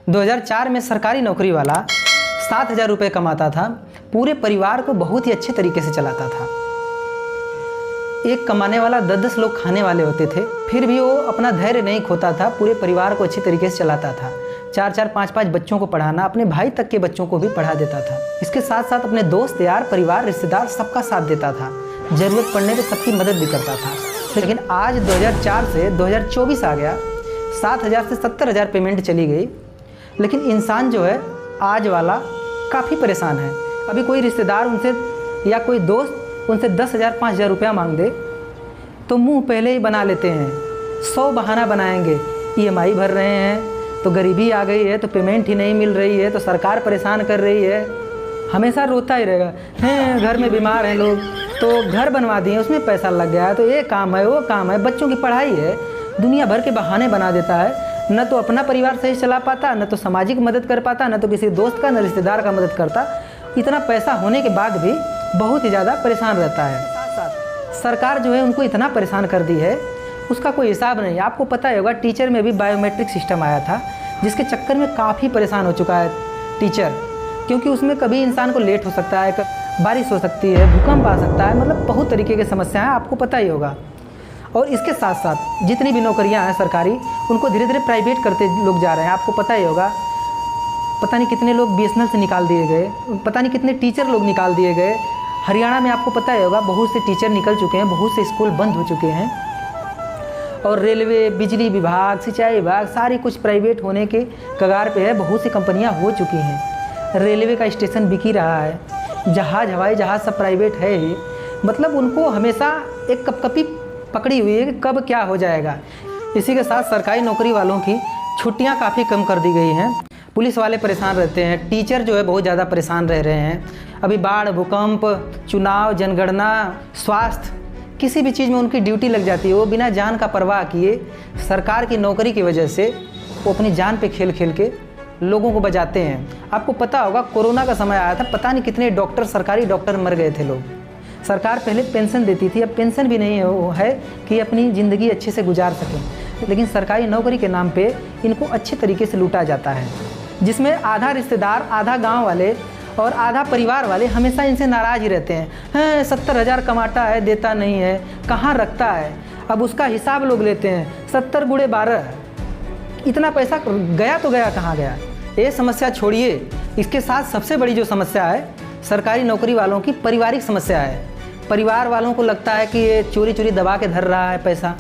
2004 में सरकारी नौकरी वाला 7,000 रुपये कमाता था, पूरे परिवार को बहुत ही अच्छे तरीके से चलाता था। एक कमाने वाला 10-10 लोग खाने वाले होते थे, फिर भी वो अपना धैर्य नहीं खोता था, पूरे परिवार को अच्छी तरीके से चलाता था। 4-4, 5-5 बच्चों को पढ़ाना, अपने भाई तक के बच्चों को भी पढ़ा देता था। इसके साथ साथ अपने दोस्त यार, परिवार, रिश्तेदार सबका साथ देता था, ज़रूरत पड़ने पर सबकी मदद भी करता था। लेकिन आज 2004 से 2024 आ गया, 7,000 से 70,000 पेमेंट चली गई, लेकिन इंसान जो है आज वाला काफ़ी परेशान है। अभी कोई रिश्तेदार उनसे या कोई दोस्त उनसे 10,000 5,000 रुपया मांग दे तो मुंह पहले ही बना लेते हैं, 100 बहाना बनाएंगे। EMI भर रहे हैं तो गरीबी आ गई है, तो पेमेंट ही नहीं मिल रही है, तो सरकार परेशान कर रही है, हमेशा रोता ही रहेगा। हैं घर में बीमार हैं लोग तो घर बनवा दिए, उसमें पैसा लग गया है, तो ये काम है वो काम है, बच्चों की पढ़ाई है, दुनिया भर के बहाने बना देता है। न तो अपना परिवार सही चला पाता, न तो सामाजिक मदद कर पाता, न तो किसी दोस्त का न रिश्तेदार का मदद करता। इतना पैसा होने के बाद भी बहुत ही ज़्यादा परेशान रहता है। साथ साथ सरकार जो है उनको इतना परेशान कर दी है, उसका कोई हिसाब नहीं। आपको पता ही होगा टीचर में भी बायोमेट्रिक सिस्टम आया था, जिसके चक्कर में काफ़ी परेशान हो चुका है टीचर, क्योंकि उसमें कभी इंसान को लेट हो सकता है, बारिश हो सकती है, भूकंप आ सकता है, मतलब बहुत तरीके की समस्याएं आपको पता ही होगा। और इसके साथ साथ जितनी भी नौकरियां हैं सरकारी, उनको धीरे धीरे प्राइवेट करते लोग जा रहे हैं। आपको पता ही होगा, पता नहीं कितने लोग BSNL से निकाल दिए गए, पता नहीं कितने टीचर लोग निकाल दिए गए। हरियाणा में आपको पता ही होगा बहुत से टीचर निकल चुके हैं, बहुत से स्कूल बंद हो चुके हैं। और रेलवे, बिजली विभाग, सिंचाई विभाग सारी कुछ प्राइवेट होने के कगार पे है, बहुत सी कंपनियां हो चुकी हैं। रेलवे का स्टेशन बिक ही रहा है, जहाज़, हवाई जहाज़ सब प्राइवेट है ही। मतलब उनको हमेशा एक कपकपी पकड़ी हुई है कि कब क्या हो जाएगा। इसी के साथ सरकारी नौकरी वालों की छुट्टियां काफ़ी कम कर दी गई हैं। पुलिस वाले परेशान रहते हैं, टीचर जो है बहुत ज़्यादा परेशान रह रहे हैं। अभी बाढ़, भूकंप, चुनाव, जनगणना, स्वास्थ्य, किसी भी चीज़ में उनकी ड्यूटी लग जाती है। वो बिना जान का परवाह किए सरकार की नौकरी की वजह से वो अपनी जान पे खेल खेल के लोगों को बचाते हैं। आपको पता होगा कोरोना का समय आया था, पता नहीं कितने डॉक्टर, सरकारी डॉक्टर मर गए थे लोग। सरकार पहले पेंशन देती थी, अब पेंशन भी नहीं है कि अपनी ज़िंदगी अच्छे से गुजार सकें। लेकिन सरकारी नौकरी के नाम पे इनको अच्छे तरीके से लूटा जाता है, जिसमें आधा रिश्तेदार, आधा गांव वाले और आधा परिवार वाले हमेशा इनसे नाराज़ ही रहते हैं। 70,000 कमाता है, देता नहीं है, कहाँ रखता है। अब उसका हिसाब लोग लेते हैं, 70 × 12, इतना पैसा गया तो गया कहाँ गया। ये समस्या छोड़िए, इसके साथ सबसे बड़ी जो समस्या है सरकारी नौकरी वालों की पारिवारिक समस्या है। परिवार वालों को लगता है कि ये चोरी चोरी दबा के धर रहा है पैसा,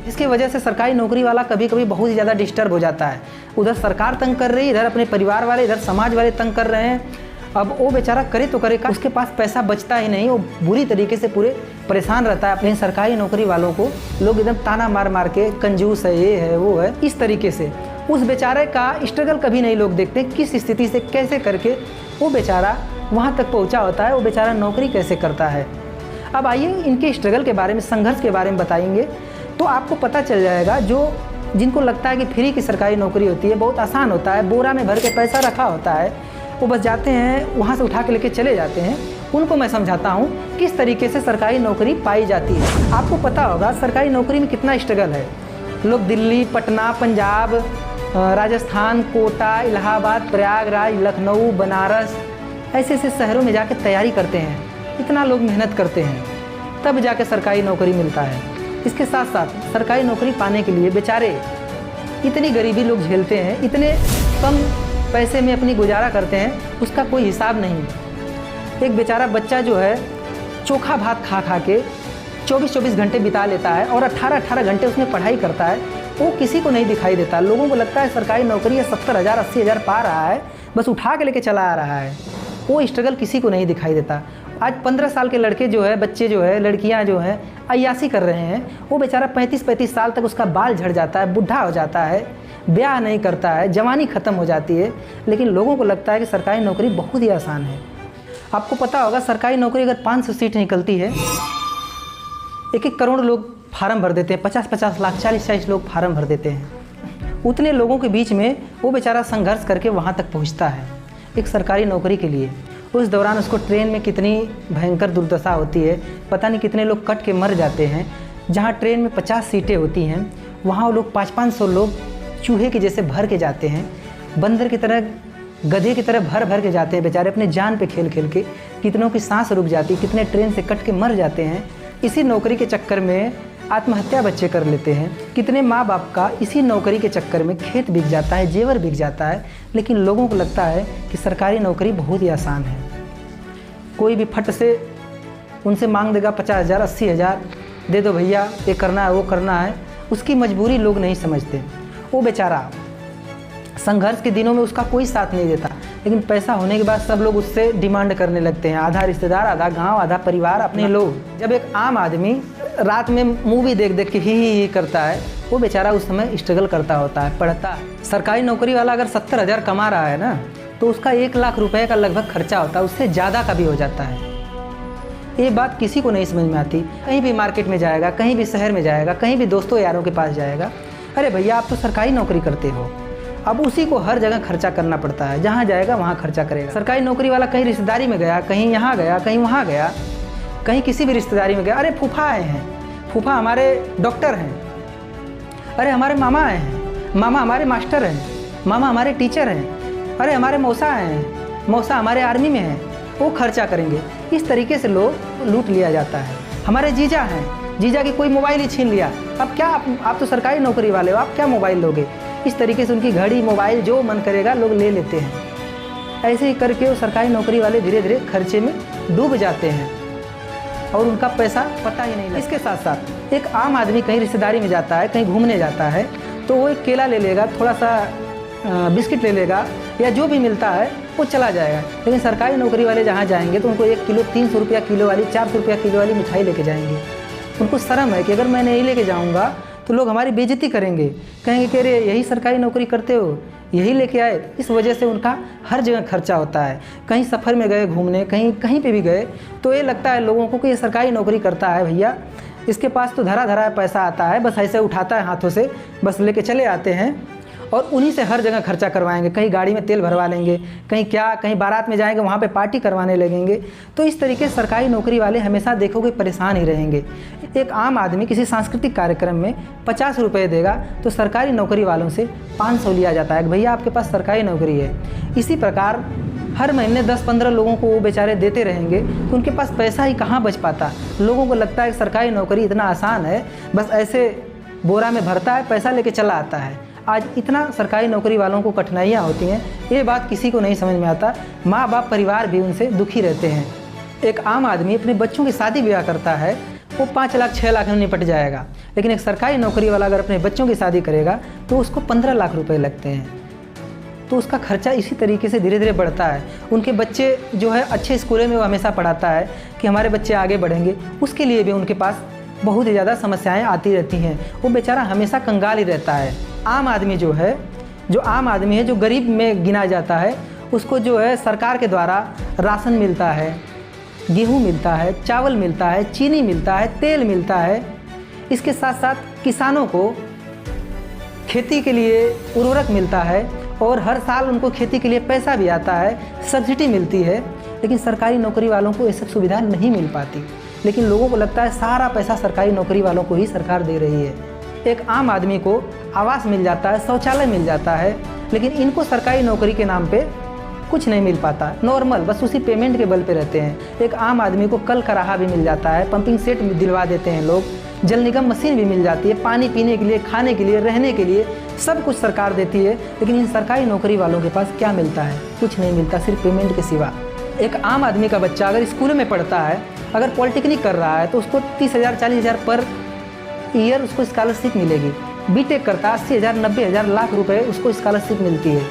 इसकी वजह से सरकारी नौकरी वाला कभी कभी बहुत ही ज़्यादा डिस्टर्ब हो जाता है। उधर सरकार तंग कर रही है, इधर अपने परिवार वाले, इधर समाज वाले तंग कर रहे हैं। अब वो बेचारा करे तो करे, उसके पास पैसा बचता ही नहीं, वो बुरी तरीके से पूरे परेशान रहता है। अपने सरकारी नौकरी वालों को लोग एकदम ताना मार मार के कंजूस है, ये है वो है, इस तरीके से उस बेचारे का स्ट्रगल कभी नहीं लोग देखते, किस स्थिति से कैसे करके वो बेचारा वहाँ तक पहुँचा होता है, वो बेचारा नौकरी कैसे करता है। अब आइए इनके स्ट्रगल के बारे में, संघर्ष के बारे में बताएंगे, तो आपको पता चल जाएगा। जिनको लगता है कि फ्री की सरकारी नौकरी होती है, बहुत आसान होता है, बोरा में भर के पैसा रखा होता है, वो बस जाते हैं वहाँ से उठा के लेके चले जाते हैं, उनको मैं समझाता हूँ किस तरीके से सरकारी नौकरी पाई जाती है। आपको पता होगा सरकारी नौकरी में कितना स्ट्रगल है। लोग दिल्ली, पटना, पंजाब, राजस्थान, कोटा, इलाहाबाद, प्रयागराज, लखनऊ, बनारस, ऐसे ऐसे शहरों में जाके तैयारी करते हैं। इतना लोग मेहनत करते हैं, तब जाके सरकारी नौकरी मिलता है। इसके साथ साथ सरकारी नौकरी पाने के लिए बेचारे इतनी गरीबी लोग झेलते हैं, इतने कम पैसे में अपनी गुजारा करते हैं, उसका कोई हिसाब नहीं। एक बेचारा बच्चा जो है चोखा भात खा खा के 24-24 घंटे बिता लेता है और 18-18 घंटे उसमें पढ़ाई करता है, वो किसी को नहीं दिखाई देता। लोगों को लगता है सरकारी नौकरी है, 70,000 80,000 पा रहा है, बस उठा के लेके चला आ रहा है, वो स्ट्रगल किसी को नहीं दिखाई देता। आज 15 साल के लड़के जो है, बच्चे जो है, लड़कियां जो हैं अय्यासी कर रहे हैं, वो बेचारा 35-35 साल तक उसका बाल झड़ जाता है, बुढ़ा हो जाता है, ब्याह नहीं करता है, जवानी ख़त्म हो जाती है। लेकिन लोगों को लगता है कि सरकारी नौकरी बहुत ही आसान है। आपको पता होगा सरकारी नौकरी अगर 500 सीट निकलती है, 1-1 करोड़ लोग फार्म भर देते हैं, 50-50 लाख, 40-40 लोग फार्म भर देते हैं। उतने लोगों के बीच में वो बेचारा संघर्ष करके वहाँ तक पहुँचता है एक सरकारी नौकरी के लिए। उस दौरान उसको ट्रेन में कितनी भयंकर दुर्दशा होती है, पता नहीं कितने लोग कट के मर जाते हैं। जहाँ ट्रेन में 50 सीटें होती हैं, वहाँ वो लोग 500-500 लोग चूहे के जैसे भर के जाते हैं। बंदर की तरह, गधे की तरह भर भर के जाते हैं बेचारे, अपने जान पे खेल खेल के। कितनों की सांस रुक जाती, कितने ट्रेन से कट के मर जाते हैं। इसी नौकरी के चक्कर में आत्महत्या बच्चे कर लेते हैं। कितने माँ बाप का इसी नौकरी के चक्कर में खेत बिक जाता है, जेवर बिक जाता है। लेकिन लोगों को लगता है कि सरकारी नौकरी बहुत ही आसान है। कोई भी फट से उनसे मांग देगा 50,000, 80,000, दे दो भैया, ये करना है वो करना है। उसकी मजबूरी लोग नहीं समझते। वो बेचारा संघर्ष के दिनों में उसका कोई साथ नहीं देता, लेकिन पैसा होने के बाद सब लोग उससे डिमांड करने लगते हैं। आधा रिश्तेदार, आधा गांव, आधा परिवार, अपने लोग। जब एक आम आदमी रात में मूवी देख देख के ही करता है, वो बेचारा उस समय स्ट्रगल करता होता है, पढ़ता है। सरकारी नौकरी वाला अगर 70,000 कमा रहा है ना, तो उसका 1 लाख रुपए का लगभग खर्चा होता है, उससे ज़्यादा का भी हो जाता है। ये बात किसी को नहीं समझ में आती। कहीं भी मार्केट में जाएगा, कहीं भी शहर में जाएगा, कहीं भी दोस्तों यारों के पास जाएगा, अरे भैया आप तो सरकारी नौकरी करते हो। अब उसी को हर जगह खर्चा करना पड़ता है, जहाँ जाएगा वहाँ खर्चा करेगा। सरकारी नौकरी वाला कहीं रिश्तेदारी में गया, कहीं यहाँ गया, कहीं वहाँ गया, कहीं किसी भी रिश्तेदारी में गया, अरे फूफा आए हैं, फूफा हमारे डॉक्टर हैं, अरे हमारे मामा आए हैं, मामा हमारे मास्टर हैं, मामा हमारे टीचर हैं, अरे हमारे मौसा हैं, मौसा हमारे आर्मी में हैं, वो खर्चा करेंगे। इस तरीके से लोग लूट लिया जाता है। हमारे जीजा हैं, जीजा की कोई मोबाइल ही छीन लिया, अब क्या आप तो सरकारी नौकरी वाले हो, आप क्या मोबाइल लोगे। इस तरीके से उनकी घड़ी, मोबाइल जो मन करेगा लोग ले लेते हैं। ऐसे ही करके वो सरकारी नौकरी वाले धीरे धीरे खर्चे में डूब जाते हैं और उनका पैसा पता ही नहीं लगता। इसके साथ साथ एक आम आदमी कहीं रिश्तेदारी में जाता है, कहीं घूमने जाता है, तो वो एक केला ले लेगा, थोड़ा सा बिस्किट ले लेगा या जो भी मिलता है वो चला जाएगा। लेकिन सरकारी नौकरी वाले जहाँ जाएंगे तो उनको 1 किलो 300 रुपया किलो वाली, 400 रुपया किलो वाली मिठाई लेके जाएंगे। उनको शर्म है कि अगर मैं नहीं लेके जाऊँगा तो लोग हमारी बेइज्जती करेंगे, कहेंगे कि अरे यही सरकारी नौकरी करते हो, यही लेके आए। इस वजह से उनका हर जगह खर्चा होता है। कहीं सफ़र में गए घूमने, कहीं पे भी गए, तो ये लगता है लोगों को कि ये सरकारी नौकरी करता है भैया, इसके पास तो धरा धरा पैसा आता है, बस ऐसे उठाता है हाथों से, बस लेके चले आते हैं और उन्हीं से हर जगह खर्चा करवाएंगे। कहीं गाड़ी में तेल भरवा लेंगे, कहीं बारात में जाएंगे, वहाँ पे पार्टी करवाने लगेंगे। तो इस तरीके से सरकारी नौकरी वाले हमेशा देखोगे परेशान ही रहेंगे। एक आम आदमी किसी सांस्कृतिक कार्यक्रम में 50 रुपये देगा तो सरकारी नौकरी वालों से 500 लिया जाता है कि भैया आपके पास सरकारी नौकरी है। इसी प्रकार हर महीने 10-15 लोगों को वो बेचारे देते रहेंगे तो उनके पास पैसा ही कहाँ बच पाता। लोगों को लगता है कि सरकारी नौकरी इतना आसान है, बस ऐसे बोरा में भरता है, पैसा लेके चला आता है। आज इतना सरकारी नौकरी वालों को कठिनाइयाँ होती हैं, ये बात किसी को नहीं समझ में आता। माँ बाप, परिवार भी उनसे दुखी रहते हैं। एक आम आदमी अपने बच्चों की शादी ब्याह करता है, वो 5 लाख 6 लाख में निपट जाएगा। लेकिन एक सरकारी नौकरी वाला अगर अपने बच्चों की शादी करेगा तो उसको 15 लाख रुपए लगते हैं। तो उसका खर्चा इसी तरीके से धीरे धीरे बढ़ता है। उनके बच्चे जो है अच्छे स्कूलों में वो हमेशा पढ़ाता है कि हमारे बच्चे आगे बढ़ेंगे, उसके लिए भी उनके पास बहुत ही ज़्यादा समस्याएं आती रहती हैं। वो बेचारा हमेशा कंगाल ही रहता है। आम आदमी जो आम आदमी है, जो गरीब में गिना जाता है, उसको जो है सरकार के द्वारा राशन मिलता है, गेहूँ मिलता है, चावल मिलता है, चीनी मिलता है, तेल मिलता है। इसके साथ साथ किसानों को खेती के लिए उर्वरक मिलता है और हर साल उनको खेती के लिए पैसा भी आता है, सब्सिडी मिलती है। लेकिन सरकारी नौकरी वालों को ये सब सुविधा नहीं मिल पाती। लेकिन लोगों को लगता है सारा पैसा सरकारी नौकरी वालों को ही सरकार दे रही है। एक आम आदमी को आवास मिल जाता है, शौचालय मिल जाता है, लेकिन इनको सरकारी नौकरी के नाम पे कुछ नहीं मिल पाता। नॉर्मल बस उसी पेमेंट के बल पे रहते हैं। एक आम आदमी को कल कराहा भी मिल जाता है, पंपिंग सेट दिलवा देते हैं लोग, जल निगम मशीन भी मिल जाती है, पानी पीने के लिए, खाने के लिए, रहने के लिए सब कुछ सरकार देती है। लेकिन इन सरकारी नौकरी वालों के पास क्या मिलता है? कुछ नहीं मिलता, सिर्फ पेमेंट के सिवा। एक आम आदमी का बच्चा अगर स्कूल में पढ़ता है, अगर पॉलिटेक्निक कर रहा है, तो उसको 30,000 40,000 पर ईयर उसको स्कॉलरशिप मिलेगी। बीटेक करता है 80,000 90,000 लाख रुपए उसको स्कॉलरशिप मिलती है।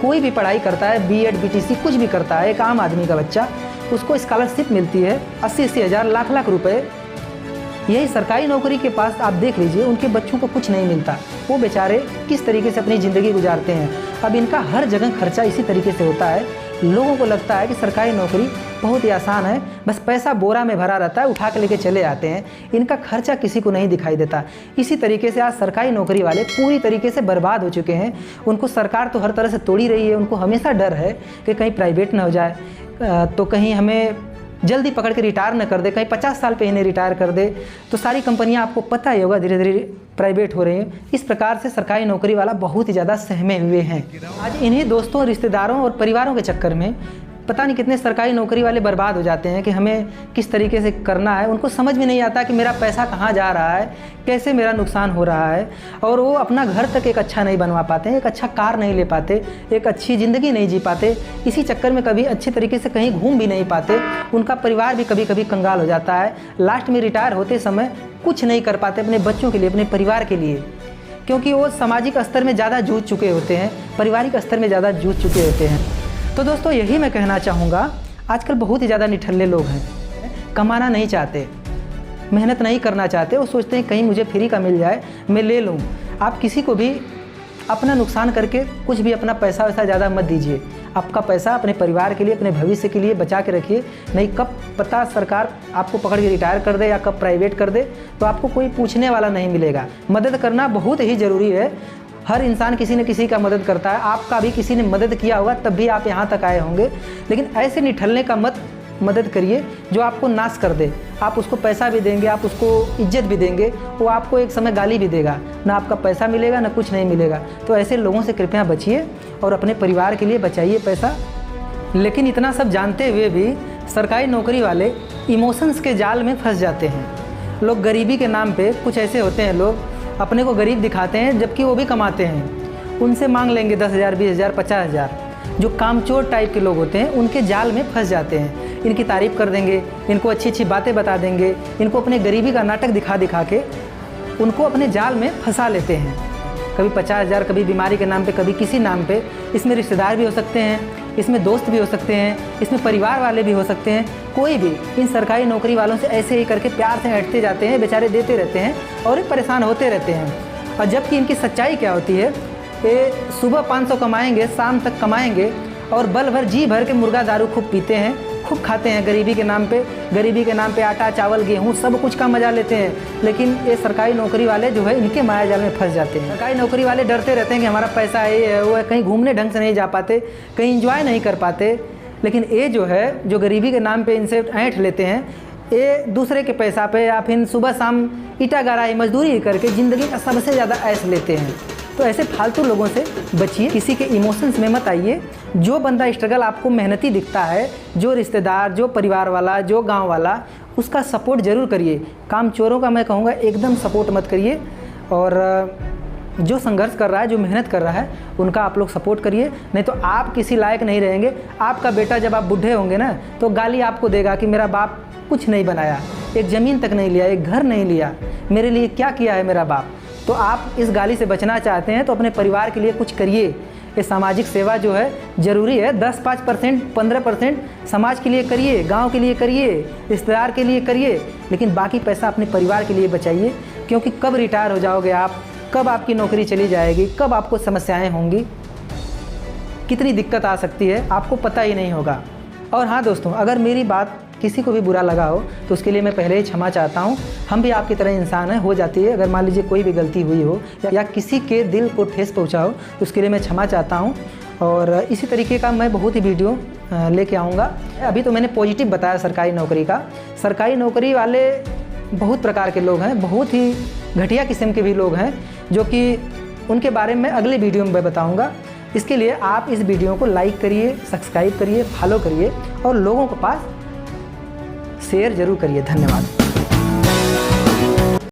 कोई भी पढ़ाई करता है, बीएड बीटीसी कुछ भी करता है, एक आम आदमी का बच्चा, उसको स्कॉलरशिप मिलती है 80,000 लाख रुपए। यही सरकारी नौकरी के पास आप देख लीजिए, उनके बच्चों को कुछ नहीं मिलता। वो बेचारे किस तरीके से अपनी ज़िंदगी गुजारते हैं। अब इनका हर जगह खर्चा इसी तरीके से होता है। लोगों को लगता है कि सरकारी नौकरी बहुत ही आसान है, बस पैसा बोरा में भरा रहता है, उठा के लेके चले आते हैं। इनका खर्चा किसी को नहीं दिखाई देता। इसी तरीके से आज सरकारी नौकरी वाले पूरी तरीके से बर्बाद हो चुके हैं। उनको सरकार तो हर तरह से तोड़ ही रही है। उनको हमेशा डर है कि कहीं प्राइवेट ना हो जाए, तो कहीं हमें जल्दी पकड़ के रिटायर न कर दे, कहीं 50 साल पे इन्हें रिटायर कर दे, तो सारी कंपनियां आपको पता ही होगा धीरे धीरे प्राइवेट हो रही हैं। इस प्रकार से सरकारी नौकरी वाला बहुत ही ज़्यादा सहमे हुए हैं। आज इन्हीं दोस्तों, रिश्तेदारों और परिवारों के चक्कर में पता नहीं कितने सरकारी नौकरी वाले बर्बाद हो जाते हैं कि हमें किस तरीके से करना है। उनको समझ में नहीं आता कि मेरा पैसा कहाँ जा रहा है, कैसे मेरा नुकसान हो रहा है, और वो अपना घर तक एक अच्छा नहीं बनवा पाते हैं, एक अच्छा कार नहीं ले पाते, एक अच्छी ज़िंदगी नहीं जी पाते। इसी चक्कर में कभी अच्छे तरीके से कहीं घूम भी नहीं पाते। उनका परिवार भी कभी कभी कंगाल हो जाता है। लास्ट में रिटायर होते समय कुछ नहीं कर पाते अपने बच्चों के लिए, अपने परिवार के लिए, क्योंकि वो सामाजिक स्तर में ज़्यादा जूझ चुके होते हैं, पारिवारिक स्तर में ज़्यादा जूझ चुके होते हैं। तो दोस्तों यही मैं कहना चाहूँगा, आजकल बहुत ही ज़्यादा निठल्ले लोग हैं, कमाना नहीं चाहते, मेहनत नहीं करना चाहते। वो सोचते हैं कहीं मुझे फ्री का मिल जाए, मैं ले लूँ। आप किसी को भी अपना नुकसान करके कुछ भी अपना पैसा वैसा ज़्यादा मत दीजिए। आपका पैसा अपने परिवार के लिए, अपने भविष्य के लिए बचा के रखिए। नहीं कब पता सरकार आपको पकड़ के रिटायर कर दे या कब प्राइवेट कर दे, तो आपको कोई पूछने वाला नहीं मिलेगा। मदद करना बहुत ही ज़रूरी है। हर इंसान किसी न किसी का मदद करता है। आपका भी किसी ने मदद किया होगा तब भी आप यहाँ तक आए होंगे। लेकिन ऐसे निठल्ले का मदद करिए जो आपको नाश कर दे। आप उसको पैसा भी देंगे, आप उसको इज्जत भी देंगे, वो आपको एक समय गाली भी देगा। ना आपका पैसा मिलेगा, ना कुछ नहीं मिलेगा। तो ऐसे लोगों से कृपया बचिए और अपने परिवार के लिए बचाइए पैसा। लेकिन इतना सब जानते हुए भी सरकारी नौकरी वाले इमोशंस के जाल में फंस जाते हैं। लोग गरीबी के नाम पे, कुछ ऐसे होते हैं लोग अपने को गरीब दिखाते हैं जबकि वो भी कमाते हैं। उनसे मांग लेंगे 10,000, 20,000, 50,000। जो कामचोर टाइप के लोग होते हैं उनके जाल में फंस जाते हैं। इनकी तारीफ़ कर देंगे, इनको अच्छी अच्छी बातें बता देंगे, इनको अपने गरीबी का नाटक दिखा दिखा के उनको अपने जाल में फंसा लेते हैं। कभी 50,000, कभी बीमारी के नाम पे, कभी किसी नाम पे। इसमें रिश्तेदार भी हो सकते हैं, इसमें दोस्त भी हो सकते हैं, इसमें परिवार वाले भी हो सकते हैं। कोई भी इन सरकारी नौकरी वालों से ऐसे ही करके प्यार से हटते जाते हैं, बेचारे देते रहते हैं और ये परेशान होते रहते हैं। और जबकि इनकी सच्चाई क्या होती है, ये सुबह 500 कमाएंगे, शाम तक कमाएंगे और बल भर जी भर के मुर्गा दारू खूब पीते हैं, खूब खाते हैं गरीबी के नाम पे। गरीबी के नाम पे आटा चावल गेहूँ सब कुछ का मजा लेते हैं। लेकिन ये सरकारी नौकरी वाले जो है इनके माया जाल में फंस जाते हैं। सरकारी नौकरी वाले डरते रहते हैं कि हमारा पैसा ये है वो है, कहीं घूमने ढंग से नहीं जा पाते, कहीं इंजॉय नहीं कर पाते। लेकिन ये जो है, जो गरीबी के नाम पे इनसे ऐंठ लेते हैं, ये दूसरे के पैसा पे या फिर सुबह शाम ईटा गराई मजदूरी करके ज़िंदगी का सबसे ज़्यादा ऐश लेते हैं। तो ऐसे फालतू लोगों से बचिए, किसी के इमोशंस में मत आइए। जो बंदा स्ट्रगल आपको मेहनती दिखता है, जो रिश्तेदार, जो परिवार वाला, जो गांव वाला, उसका सपोर्ट ज़रूर करिए। काम चोरों का मैं कहूँगा एकदम सपोर्ट मत करिए। और जो संघर्ष कर रहा है, जो मेहनत कर रहा है, उनका आप लोग सपोर्ट करिए। नहीं तो आप किसी लायक नहीं रहेंगे। आपका बेटा जब आप बूढ़े होंगे ना, तो गाली आपको देगा कि मेरा बाप कुछ नहीं बनाया, एक ज़मीन तक नहीं लिया, एक घर नहीं लिया, मेरे लिए क्या किया है मेरा बाप। तो आप इस गाली से बचना चाहते हैं तो अपने परिवार के लिए कुछ करिए। ये सामाजिक सेवा जो है ज़रूरी है। 10-5%, 15% समाज के लिए करिए, गांव के लिए करिए, रिश्तेदार के लिए करिए, लेकिन बाकी पैसा अपने परिवार के लिए बचाइए। क्योंकि कब रिटायर हो जाओगे आप, कब आपकी नौकरी चली जाएगी, कब आपको समस्याएं होंगी, कितनी दिक्कत आ सकती है, आपको पता ही नहीं होगा। और हाँ दोस्तों, अगर मेरी बात किसी को भी बुरा लगा हो तो उसके लिए मैं पहले ही क्षमा चाहता हूँ। हम भी आपकी तरह इंसान हैं, हो जाती है। अगर मान लीजिए कोई भी गलती हुई हो या किसी के दिल को ठेस पहुँचा हो तो उसके लिए मैं क्षमा चाहता हूँ। और इसी तरीके का मैं बहुत ही वीडियो लेके आऊँगा। अभी तो मैंने पॉजिटिव बताया सरकारी नौकरी का। सरकारी नौकरी वाले बहुत प्रकार के लोग हैं, बहुत ही घटिया किस्म के भी लोग हैं, जो कि उनके बारे में अगले वीडियो में मैं बताऊँगा। इसके लिए आप इस वीडियो को लाइक करिए, सब्सक्राइब करिए, फॉलो करिए और लोगों के पास शेयर ज़रूर करिए। धन्यवाद।